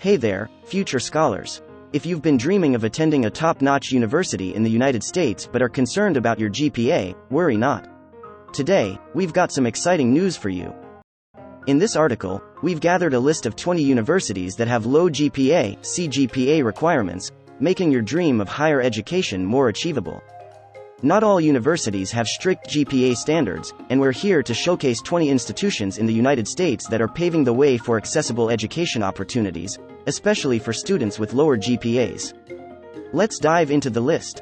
Hey there, future scholars. If you've been dreaming of attending a top-notch university in the United States but are concerned about your GPA, worry not. Today, we've got some exciting news for you. In this article, we've gathered a list of 20 universities that have low GPA, CGPA requirements, making your dream of higher education more achievable. Not all universities have strict GPA standards, and we're here to showcase 20 institutions in the United States that are paving the way for accessible education opportunities, especially for students with lower GPAs. Let's dive into the list.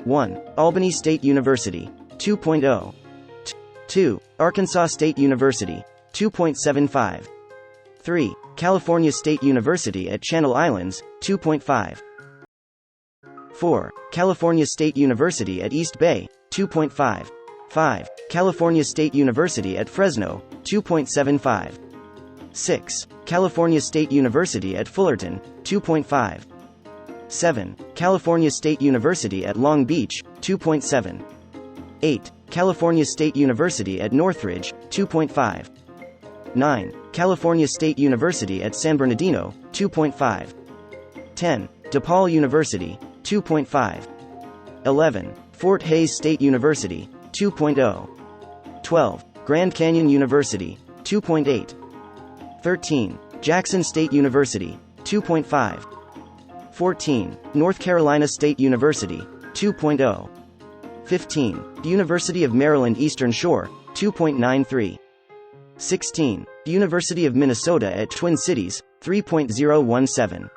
1. Albany State University, 2.0. 2. Arkansas State University, 2.75. 3. California State University at Channel Islands, 2.5. 4. California State University at East Bay, 2.5. 5. California State University at Fresno, 2.75. 6. California State University at Fullerton, 2.5. 7. California State University at Long Beach, 2.7. 8. California State University at Northridge, 2.5. 9. California State University at San Bernardino, 2.5. 10. DePaul University, 2.5. 11. Fort Hays State University, 2.0. 12. Grand Canyon University, 2.8. 13. Jackson State University, 2.5. 14. North Carolina State University, 2.0. 15. University of Maryland Eastern Shore, 2.93. 16. University of Minnesota at Twin Cities, 3.017.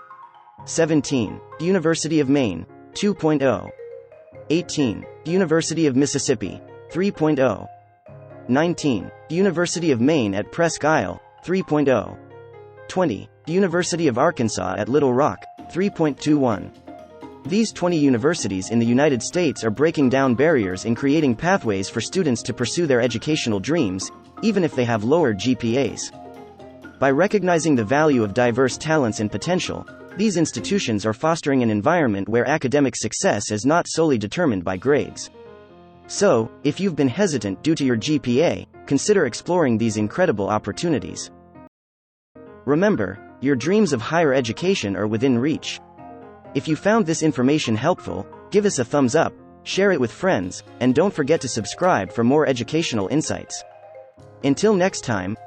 17. University of Maine, 2.0. 18. University of Mississippi, 3.0. 19. University of Maine at Presque Isle, 3.0. 20. University of Arkansas at Little Rock, 3.21. These 20 universities in the United States are breaking down barriers and creating pathways for students to pursue their educational dreams, even if they have lower GPAs. By recognizing the value of diverse talents and potential, these institutions are fostering an environment where academic success is not solely determined by grades. So, if you've been hesitant due to your GPA, consider exploring these incredible opportunities. Remember, your dreams of higher education are within reach. If you found this information helpful, give us a thumbs up, share it with friends, and don't forget to subscribe for more educational insights. Until next time,